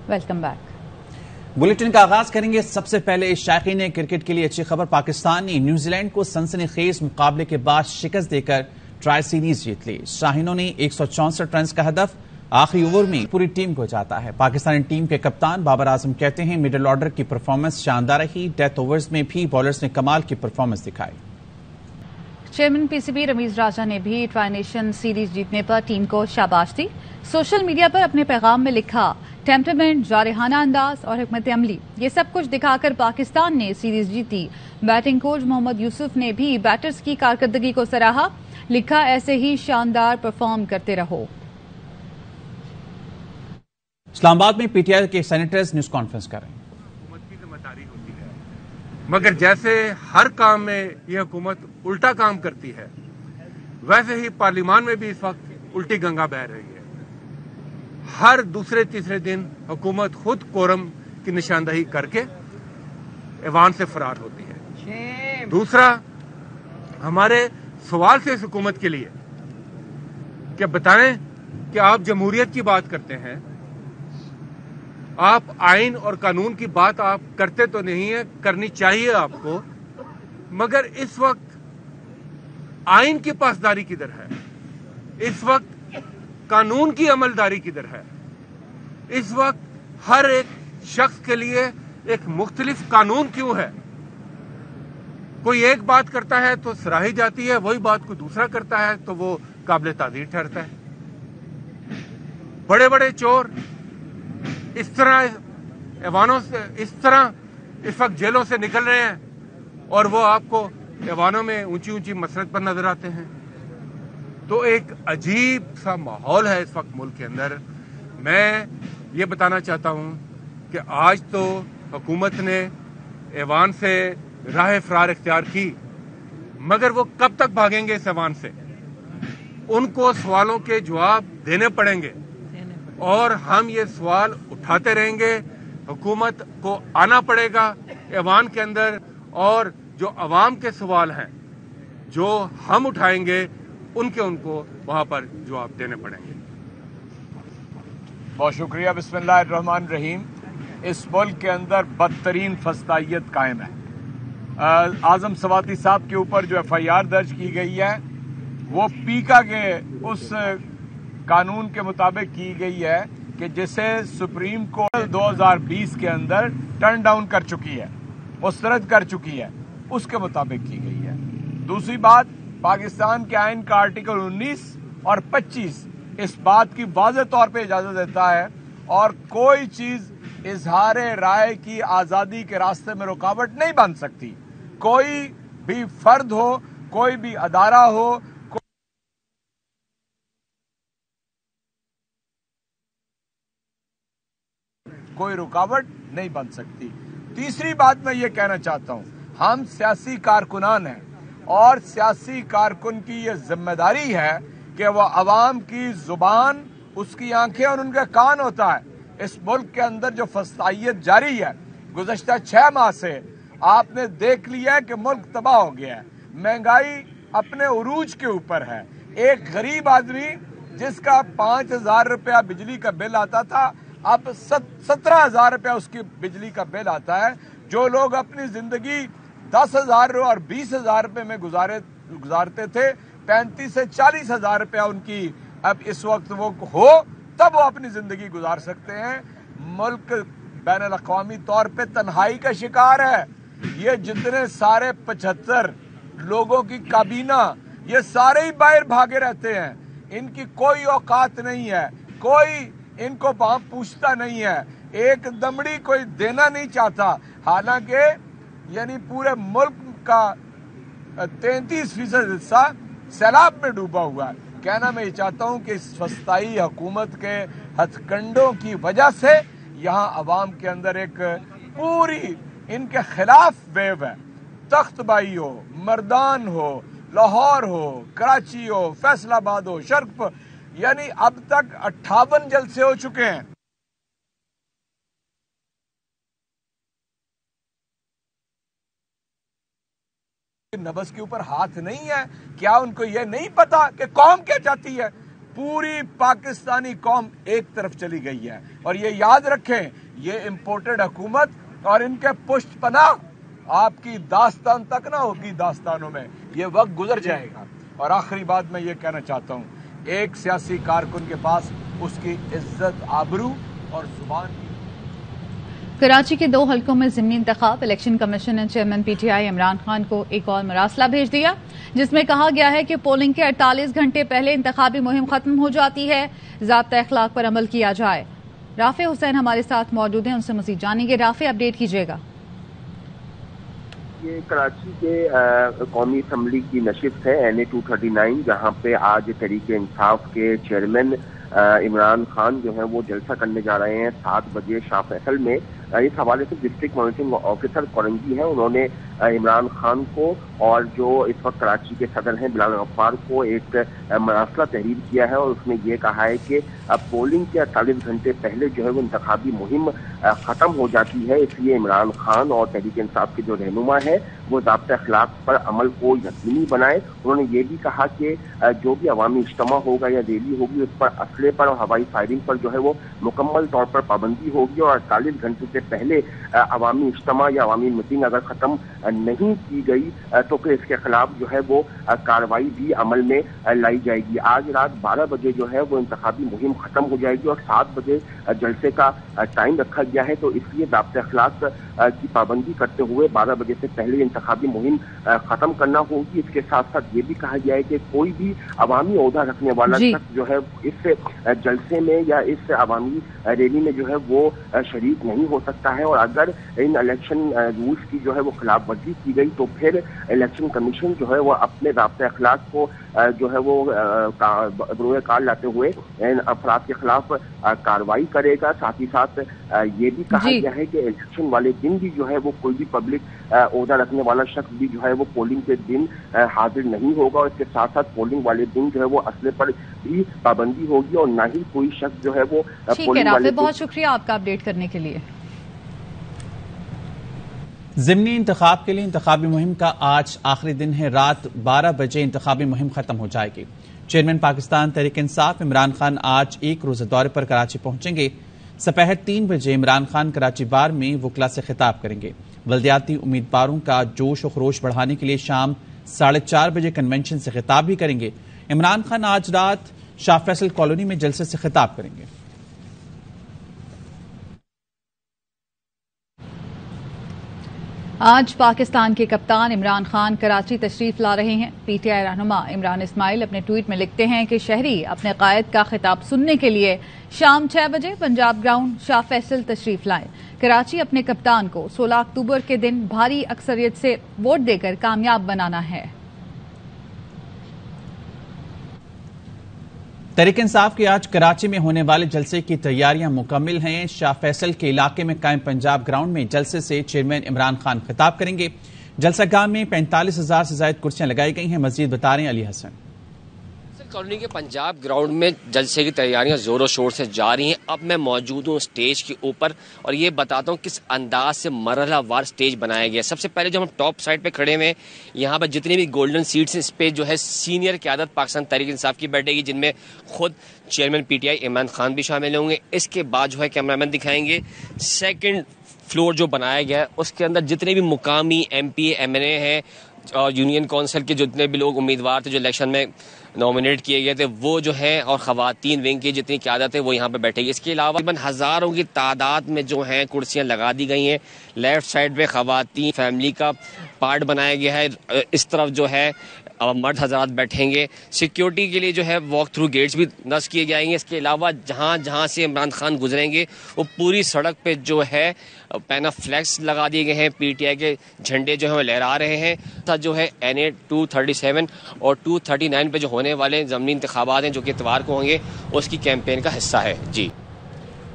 Welcome back. Bulletin का आगाज करेंगे। सबसे पहले शायकीन क्रिकेट के लिए अच्छी खबर। पाकिस्तान ने न्यूजीलैंड को सनसनीखेज मुकाबले के बाद शिकस्त देकर ट्राई सीरीज जीत ली। शाहीनों ने 164 रन का हदफ आखिरी ओवर में पूरी टीम को जाता है। पाकिस्तानी टीम के कप्तान बाबर आजम कहते हैं मिडिल ऑर्डर की परफॉर्मेंस शानदार रही। डेथ ओवर्स में भी बॉलर्स ने कमाल की परफॉर्मेंस दिखाई। चेयरमैन पीसीबी रमीज राजा ने भी ट्राई नेशन सीरीज जीतने पर टीम को शाबाश दी। सोशल मीडिया पर अपने पैगाम में लिखा, टेम्परामेंट, जारहाना अंदाज और हिकमत अमली, ये सब कुछ दिखाकर पाकिस्तान ने सीरीज जीती। बैटिंग कोच मोहम्मद यूसुफ ने भी बैटर्स की कारकर्दगी को सराहा। लिखा, ऐसे ही शानदार परफॉर्म करते रहो। इस्लामाबाद में पीटीआई के सेनेटर्स न्यूज कॉन्फ्रेंस कर रहे हैं। हुकूमत की जिम्मेदारी होती है, मगर जैसे हर काम में यह हुकूमत उल्टा काम करती है, वैसे ही पार्लियामान में भी इस वक्त उल्टी गंगा बह रही है। हर दूसरे तीसरे दिन हुकूमत खुद कोरम की निशानदही करके ऐवान से फरार होती है। दूसरा, हमारे सवाल से इस हुकूमत के लिए कि बताएं कि आप जमहूरियत की बात करते हैं, आप आइन और कानून की बात आप करते तो नहीं है, करनी चाहिए आपको, मगर इस वक्त आइन की पासदारी किधर है? इस वक्त कानून की अमलदारी किधर है? इस वक्त हर एक शख्स के लिए एक मुख्तलिफ कानून क्यों है? कोई एक बात करता है तो सराही जाती है, वही बात कोई दूसरा करता है तो वो काबिल तादीर ठहरता है। बड़े बड़े चोर इस तरह ऐवानों से, इस तरह इस वक्त जेलों से निकल रहे हैं और वो आपको ऐवानों में ऊंची ऊंची मसरत पर नजर आते हैं। तो एक अजीब सा माहौल है इस वक्त मुल्क के अंदर। मैं ये बताना चाहता हूं कि आज तो हुकूमत ने ऐवान से राह फरार इख्तियार की, मगर वो कब तक भागेंगे इस ऐवान से? उनको सवालों के जवाब देने पड़ेंगे और हम ये सवाल उठाते रहेंगे। हुकूमत को आना पड़ेगा ऐवान के अंदर, और जो अवाम के सवाल हैं जो हम उठाएंगे उनको वहां पर जवाब देने पड़ेंगे। बहुत शुक्रिया। बिस्मिल्लाहिर्रहमानिर्रहीम। इस मुल्क के अंदर बदतरीन फस्तायत कायम है। आजम सवाती साहब के ऊपर जो FIR दर्ज की गई है वो पीका के उस कानून के मुताबिक की गई है कि जिसे सुप्रीम कोर्ट 2020 के अंदर टर्न डाउन कर चुकी है, मुस्तरद कर चुकी है, उसके मुताबिक की गई है। दूसरी बात, पाकिस्तान के आइन का आर्टिकल 19 और 25 इस बात की वाज़ेह तौर पे इजाजत देता है और कोई चीज इजहार राय की आजादी के रास्ते में रुकावट नहीं बन सकती। कोई भी फर्द हो, कोई भी अदारा हो, कोई रुकावट नहीं बन सकती। तीसरी बात मैं ये कहना चाहता हूं, हम सियासी कारकुनान हैं और सियासी कारकुन की ये जिम्मेदारी है कि वह अवाम की जुबान, उसकी आंखें और उनका कान होता है। इस मुल्क के अंदर जो फस्तायत जारी है गुज़श्ता 6 माह से, आपने देख लिया है कि मुल्क तबाह हो गया है। महंगाई अपने उरूज के ऊपर है। एक गरीब आदमी जिसका 5,000 रुपया बिजली का बिल आता था, अब 17,000 रुपया उसकी बिजली का बिल आता है। जो लोग अपनी जिंदगी 10,000 और 20,000 रुपये में गुजारते थे, 35 से 40,000 रुपया उनकी अब इस वक्त वो हो तब वो अपनी जिंदगी गुजार सकते हैं। मुल्क बैनुल अक़वामी तौर पे तन्हाई का शिकार है। ये जितने सारे 75 लोगों की काबीना, ये सारे ही बाहर भागे रहते हैं। इनकी कोई औकात नहीं है, कोई इनको वहां पूछता नहीं है, एक दमड़ी कोई देना नहीं चाहता। हालांकि यानी पूरे मुल्क का 33% हिस्सा सैलाब में डूबा हुआ है। कहना मैं ये चाहता हूं कि इस फस्ताई हुकूमत के हथकंडों की वजह से यहाँ अवाम के अंदर एक पूरी इनके खिलाफ वेव है। तख्तबाई हो, मर्दान हो, लाहौर हो, कराची हो, फैसलाबाद हो, शर्क, यानी अब तक 58 जलसे हो चुके हैं। नब्ज के ऊपर हाथ नहीं है? क्या उनको यह नहीं पता कि कौम क्या चाहती है? पूरी पाकिस्तानी कौम एक तरफ चली गई है। और ये याद रखें, ये इंपोर्टेड हुकूमत और इनके पुष्ट पनाह आपकी दास्तान तक ना होगी, दास्तानों में ये वक्त गुजर जाएगा। और आखिरी बात मैं ये कहना चाहता हूँ, एक सियासी कारकुन के पास उसकी इज्जत, आबरू और जुबान की। कराची के 2 हलकों में ज़िमनी इंतखाब। इलेक्शन कमीशन ने चेयरमैन पीटीआई इमरान खान को एक और मरासला भेज दिया, जिसमें कहा गया है कि पोलिंग के 48 घंटे पहले इंतखाबी मुहिम खत्म हो जाती है, ज़ाब्ता अखलाक पर अमल किया जाए। राफे हुसैन हमारे साथ मौजूद हैं, उनसे मज़ीद जानेंगे। राफे, अपडेट कीजिएगा। ये कराची के कौमी असम्बली की नशिस्त है NA 239, जहाँ पे आज तहरीक इंसाफ के चेयरमैन इमरान खान जो है वो जलसा करने जा रहे हैं 7 बजे शाह फैसल में। इस हवाले से डिस्ट्रिक्ट मॉनिटरिंग ऑफिसर कोरंगी हैं, उन्होंने इमरान खान को और जो इस वक्त कराची के सदर हैं बिलाल गफ्फार को एक मरासला तहरीर किया है, और उसमें ये कहा है कि अब पोलिंग के 48 घंटे पहले जो है वो इंतखाबी मुहिम खत्म हो जाती है, इसलिए इमरान खान और तहरीक इंसाफ के जो रहनुमा है वो ज़ाब्ता अखलाक पर अमल को यकीनी बनाए। उन्होंने ये भी कहा कि जो भी अवामी इज्तिमा होगा या रैली होगी उस पर असले पर और हवाई फायरिंग पर जो है वो मुकम्मल तौर पर पाबंदी होगी, और 48 घंटे से पहले अवामी इज्तिमा या अवामी मीटिंग अगर खत्म नहीं की गई तो फिर इसके खिलाफ जो है वो कार्रवाई भी अमल में लाई जाएगी। आज रात 12 बजे जो है वो इंतखाबी मुहिम खत्म हो जाएगी और 7 बजे जलसे का टाइम रखा गया है, तो इसलिए ज़ाब्ता अखलाक की पाबंदी करते हुए 12 बजे से पहले इंतखाबी मुहिम खत्म करना होगी। इसके साथ साथ ये भी कहा गया है कि कोई भी अवामी ओहदा रखने वाला शख्स जो है इस जलसे में या इस अवामी रैली में जो है वो शरीक नहीं हो सकता है, और अगर इन इलेक्शन रूल्स की जो है वो खिलाफ वर्जी की गई तो फिर इलेक्शन कमीशन जो है वो अपने ज़ाब्ता अखलाक को जो है वो बरूए कार लाते हुए इन अफराद के खिलाफ कार्रवाई करेगा। साथ ही साथ ये भी कहा गया है कि इलेक्शन वाले दिन भी जो है वो कोई भी पब्लिक ओहदा रखने वाला शख्स भी जो है वो पोलिंग के दिन हाजिर नहीं होगा, और इसके साथ साथ पोलिंग वाले दिन जो है वो असले पर भी पाबंदी होगी और ना ही कोई शख्स जो है वो पोलिंग वाले। बहुत शुक्रिया आपका अपडेट करने के लिए। ज़िमनी इंतखाब के लिए इंतखाबी मुहिम का आज आखिरी दिन है। रात 12 बजे इंतखाबी मुहिम खत्म हो जाएगी। चेयरमैन पाकिस्तान तहरीक इंसाफ इमरान खान आज एक रोज़ा दौरे पर कराची पहुंचेंगे। दोपहर 3 बजे इमरान खान कराची बार में वकला से खिताब करेंगे। बल्दियाती उम्मीदवारों का जोश और खरोश बढ़ाने के लिए शाम 4:30 बजे कन्वेंशन से खिताब भी करेंगे। इमरान खान आज रात शाह फैसल कॉलोनी में जलसे से खिताब करेंगे। आज पाकिस्तान के कप्तान इमरान खान कराची तशरीफ ला रहे हैं। पीटीआई रहनुमा इमरान इस्माइल अपने ट्वीट में लिखते हैं कि शहरी अपने कायद का खिताब सुनने के लिए शाम 6 बजे पंजाब ग्राउंड शाह फैसल तशरीफ लाएं। कराची अपने कप्तान को 16 अक्टूबर के दिन भारी अक्सरियत से वोट देकर कामयाब बनाना है। तहरीक इंसाफ के आज कराची में होने वाले जलसे की तैयारियां मुकम्मल हैं। शाह फैसल के इलाके में कायम पंजाब ग्राउंड में जलसे से चेयरमैन इमरान खान खिताब करेंगे। जलसागाह में 45,000 से ज्यादा कुर्सियां लगाई गई हैं। मजीद बता रहे हैं अली हसन। कॉलोनी के पंजाब ग्राउंड में जलसे की तैयारियां जोरों शोर से जारी हैं। अब मैं मौजूद हूँ स्टेज के ऊपर और ये बताता हूँ किस अंदाज से मरहलावार स्टेज बनाया गया है। सबसे पहले जो हम टॉप साइड पे खड़े हुए, यहाँ पर जितनी भी गोल्डन सीट्स हैं इस पे जो है सीनियर क़यादत पाकिस्तान तहरीक इंसाफ की बैठेगी, जिनमें खुद चेयरमैन पीटीआई इमरान खान भी शामिल होंगे। इसके बाद जो है कैमरामैन दिखाएंगे सेकेंड फ्लोर जो बनाया गया है उसके अंदर जितने भी मुकामी MP MNA हैं और यूनियन काउंसिल के जितने भी लोग उम्मीदवार थे जो इलेक्शन में नॉमिनेट किए गए थे वो जो है, और खवातीन विंग की जितनी क़यादत है वो यहाँ पे बैठेगी। इसके अलावा तकरीबन हज़ारों की तादाद में जो हैं कुर्सियाँ लगा दी गई हैं। लेफ्ट साइड पे खवातीन फैमिली का पार्ट बनाया गया है, इस तरफ जो है मर्द हजरात बैठेंगे। सिक्योरिटी के लिए जो है वॉक थ्रू गेट्स भी नस्ब किए जाएंगे। इसके अलावा जहाँ जहाँ से इमरान खान गुजरेंगे वो पूरी सड़क पे जो है पैना फ्लैग्स लगा दिए गए हैं। PTI के झंडे जो है वो लहरा रहे हैं। जो है NA 237 और 239 पे जो होने वाले ज़मीनी इंतखाबात हैं जो कि इतवार को होंगे उसकी कैंपेन का हिस्सा है। जी,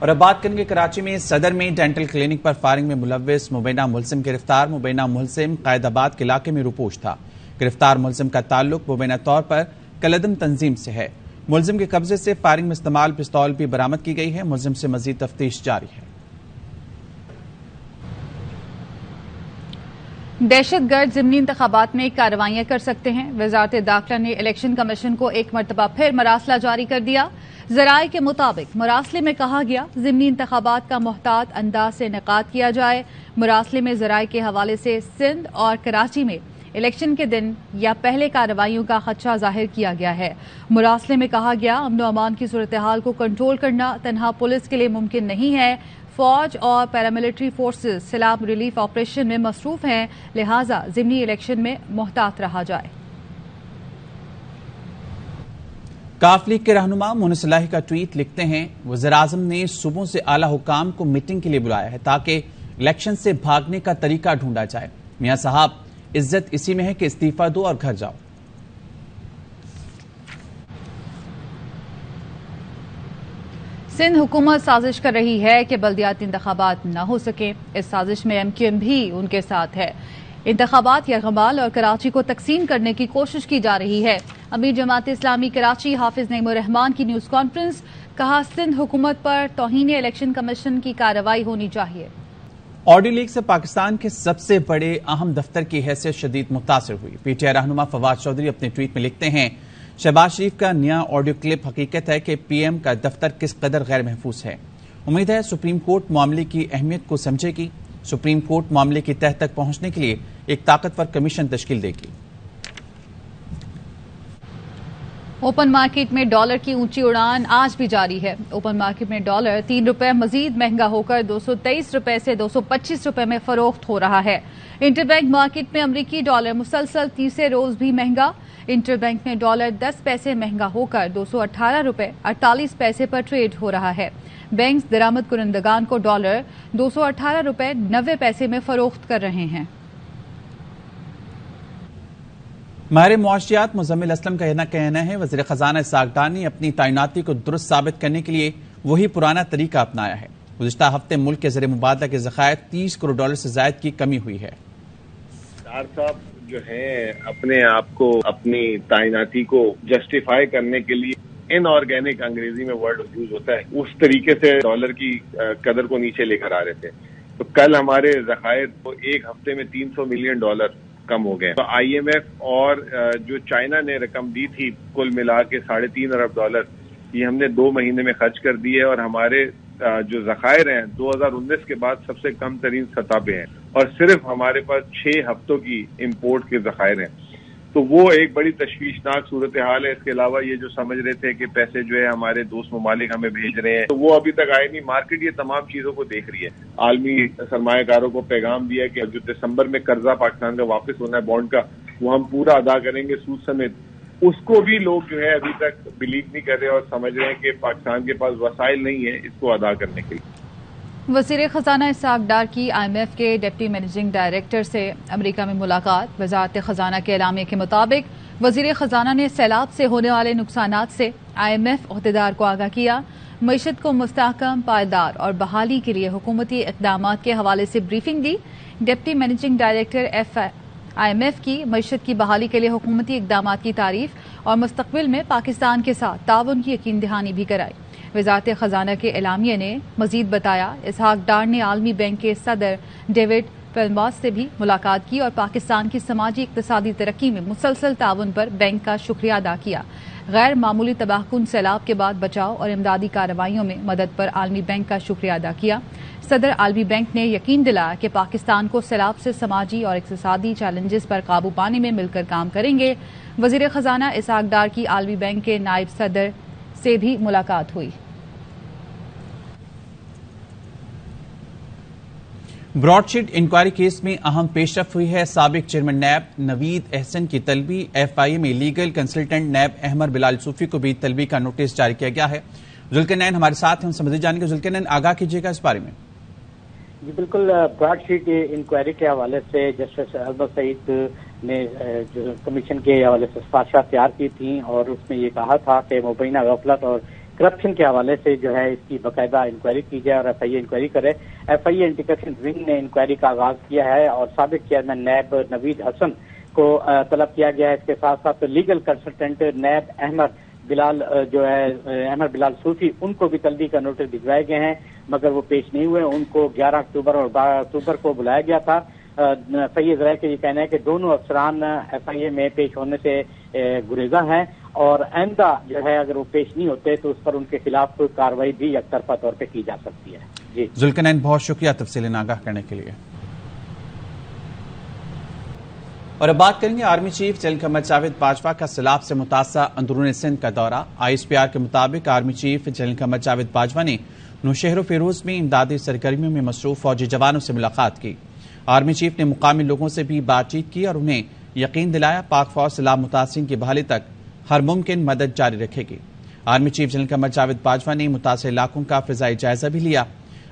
और अब बात करेंगे कराची में सदर में डेंटल क्लिनिक पर फायरिंग में मुलव्विस मुबैना मुलजिम गिरफ्तार। मुबैना मुलजिम कायदाबाद के इलाके में रुपोश था। गिरफ्तार मुलजिम का ताल्लुक मुबैना तौर पर कलदम तंजीम से है। मुलजिम के कब्जे से फायरिंग में इस्तेमाल पिस्तौल भी बरामद की गई है। मुलजिम से मजीद तफ्तीश जारी है। दहशत गर्द ज़िमनी इंतखाबात में कार्रवाइयां कर सकते हैं। वजारत दाखिला ने इलेक्शन कमीशन को एक मरतबा फिर मरासला जारी कर दिया। ज़राए के मुताबिक मरासले में कहा गया ज़िमनी इंतखाबात का मुहतात अंदाज से इनेकाद किया जाए। मरासले में ज़राए के हवाले से सिंध और कराची में इलेक्शन के दिन या पहले कार्रवाइयों का खदशा जाहिर किया गया है। मुरासले में कहा गया अमन व अमान की सूरत हाल को कंट्रोल करना तन्हा पुलिस के लिए मुमकिन नहीं है। फौज और पैरामिलिट्री फोर्सेस सैलाब रिलीफ ऑपरेशन में मसरूफ हैं, लिहाजा ज़िमनी इलेक्शन में मुहतात रहा जाए। काफ लीग के रहनुमा मोहन सलाही का ट्वीट लिखते हैं, वज़ीर-ए-आज़म ने सूबों से आला हुकाम को मीटिंग के लिए बुलाया है ताकि इलेक्शन से भागने का तरीका ढूंढा जाए। मियां साहब, इज्जत इसी में है कि इस्तीफा दो और घर जाओ। सिंध हुकूमत साजिश कर रही है कि बल्दियाती इंतखाबात न हो सके। इस साजिश में MQM भी उनके साथ है। इंतखाबात यरगमाल और कराची को तकसीम करने की कोशिश की जा रही है। अमीर जमात इस्लामी कराची हाफिज नईमुर रहमान की न्यूज कॉन्फ्रेंस, कहा सिंध हुकूमत पर तौहीन इलेक्शन कमीशन की कार्रवाई होनी चाहिए। ऑडियो लीक से पाकिस्तान के सबसे बड़े अहम दफ्तर की हैसियत शदीद मुतासिर हुई। PTI रहनुमा फवाद चौधरी अपने ट्वीट में लिखते हैं, शहबाज शरीफ का नया ऑडियो क्लिप हकीकत है कि PM का दफ्तर किस कदर गैर महफूज है। उम्मीद है सुप्रीम कोर्ट मामले की अहमियत को समझेगी। सुप्रीम कोर्ट मामले की तह तक पहुंचने के लिए एक ताकतवर कमीशन तश्कील देगी। ओपन मार्केट में डॉलर की ऊंची उड़ान आज भी जारी है। ओपन मार्केट में डॉलर 3 रुपए मजीद महंगा होकर 223 रुपए से 225 रुपए में फरोख्त हो रहा है। इंटरबैंक मार्केट में अमरीकी डॉलर मुसलसल तीसरे रोज भी महंगा। इंटरबैंक में डॉलर 10 पैसे महंगा होकर 218 रुपए 48 पैसे पर ट्रेड हो रहा है। बैंक दरामद कुनंदगान को डॉलर 218 रुपए 90 पैसे में फरोख्त कर रहे हैं। माहिर मुआशियात मुजम्मिल असलम का यह कहना है, वज़ीर खजाना इसहाक डार ने अपनी तैनाती को दुरुस्त साबित करने के लिए वही पुराना तरीका अपनाया है। गुज़िश्ता हफ्ते मुल्क के ज़र मुबादला के ज़खायर 30 करोड़ डॉलर से ज़ायद की कमी हुई है। डार साहब जो है अपने आप को अपनी तैनाती को जस्टिफाई करने के लिए इनऑर्गेनिक अंग्रेजी में वर्ड यूज होता है, उस तरीके से डॉलर की कदर को नीचे लेकर आ रहे थे। तो कल हमारे ज़खायर को एक हफ्ते में $300 मिलियन कम हो गए। तो IMF और जो चाइना ने रकम दी थी कुल मिला के $3.5 अरब, ये हमने 2 महीने में खर्च कर दिए और हमारे जो ज़खायर हैं 2019 के बाद सबसे कम तरीन सतह पे हैं और सिर्फ हमारे पास 6 हफ्तों की इम्पोर्ट के ज़खायर हैं। तो वो एक बड़ी तशवीशनाक सूरत हाल है। इसके अलावा ये जो समझ रहे थे कि पैसे जो है हमारे दोस्त ममालिक हमें भेज रहे हैं, तो वो अभी तक आए नहीं। मार्केट ये तमाम चीजों को देख रही है। आलमी सरमायाकारों को पैगाम दिया कि जो दिसंबर में कर्जा पाकिस्तान का वापस होना है बॉन्ड का, वो हम पूरा अदा करेंगे सूद समेत। उसको भी लोग जो है अभी तक बिलीव नहीं कर रहे और समझ रहे हैं कि पाकिस्तान के पास वसाइल नहीं है इसको अदा करने के लिए। वज़ीर खजाना इसहाक डार की IMF के डिप्टी मैनेजिंग डायरेक्टर से अमेरिका में मुलाकात। वजारत खजाना के एलामिया के मुताबिक वज़ीर खजाना ने सैलाब से होने वाले नुकसानात से IMF ओहदेदार को आगाह किया। मईशत को मुस्तहकम, पायदार और बहाली के लिए हुकूमती इक़दामात के हवाले से ब्रीफिंग दी। डिप्टी मैनेजिंग डायरेक्टर IMF की मईशत की बहाली के लिए हुकूमती इक़दामात की तारीफ और मुस्तक़बिल में पाकिस्तान के साथ ताउन की यकीन दहानी भी कराई। वज़ारत खजाना के एलामिया ने मजीद बताया, इसहाक डार ने आलमी बैंक के सदर डेविड पेलमॉस से भी मुलाकात की और पाकिस्तान की समाजी इक़्तिसादी तरक्की में मुसलसल ताउन पर बैंक का शुक्रिया अदा किया। गैर मामूली तबाहकुन सैलाब के बाद बचाव और इमदादी कार्रवाइयों में मदद पर आलमी बैंक का शुक्रिया अदा किया। सदर आलमी बैंक ने यकीन दिलाया कि पाकिस्तान को सैलाब से समाजी और इक़्तिसादी चैलेंजेस पर काबू पाने में मिलकर काम करेंगे। वज़ीर खजाना इसहाक डार की आलमी बैंक के नायब सदर से भी मुलाकात हुई। ब्रॉडशीट इंक्वायरी केस में अहम पेशरफ हुई है। साबिक चेयरमैन नैब नवीद अहसन की तलबी, FIA में लीगल कंसल्टेंट नैब अहमद बिलाल सूफी को भी तलबी का नोटिस जारी किया गया है। जुल्करनैन हमारे साथ हैं, उनसे मज़ीद जानेंगे। जुल्करनैन, आगाह कीजिएगा इस बारे में। जी बिल्कुल, ब्रॉडशीट इंक्वायरी के हवाले से जस्टिस अहमद सईद ने जो कमीशन के हवाले से सिफारिशें तैयार की थी और उसमें ये कहा था कि मुबैना गफलत और करप्शन के हवाले से जो है इसकी बाकायदा इंक्वायरी की जाए और FIA इंक्वायरी करे। FIA एंटी करप्शन विंग ने इंक्वायरी का आगाज किया है और साबिक चेयरमैन नैब नवीद हसन को तलब किया गया है। इसके साथ साथ लीगल कंसल्टेंट नैब अहमद बिलाल जो है अहमद बिलाल सूफी, उनको भी तलबी का नोटिस भिजवाए गए हैं मगर वो पेश नहीं हुए। उनको 11 अक्टूबर और 12 अक्टूबर को बुलाया गया था। صحیح ذرائع کا یہ کہنا ہے کہ دونوں افسران FIA میں پیش ہونے سے گریزاں ہیں اور آئندہ جو ہے اگر وہ پیش نہیں ہوتے تو اس پر ان کے خلاف کارروائی بھی یک طرفہ طور پہ کی جا سکتی ہے. جی ذوالقرنین، بہت شکریہ تفصیل آگاہ کرنے کے لیے. اور اب بات کریں گے army chief general Qamar Javed Bajwa کا سیلاب سے متاثرہ اندرون سندھ کا دورہ. ISPR کے مطابق army chief general Qamar Javed Bajwa نے نوشہر و فیروز میں امدادی سرگرمیوں میں مصروف فوجی جوانوں سے ملاقات کی. آرمی چیف نے مقامی لوگوں سے بھی بات چیت کی اور انہیں یقین دلایا پاک فوج سیلاب متاثرین کی بحالی تک ہر ممکن مدد جاری رکھے گی. Army chief general Qamar Javed Bajwa نے متاثرہ علاقوں کا فضائی جائزہ بھی لیا.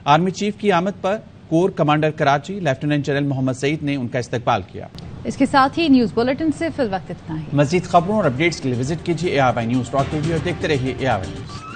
آرمی چیف کی آمد پر core commander Karachi lieutenant general Muhammad Saeed نے ان کا استقبال کیا. اس کے ساتھ ہی نیوز بلیٹن سے فی الوقت اتنا ہی. مزید خبروں اور اپڈیٹس کے لیے وزٹ کیجیے ARY News.tv اور دیکھتے رہیے ARY News.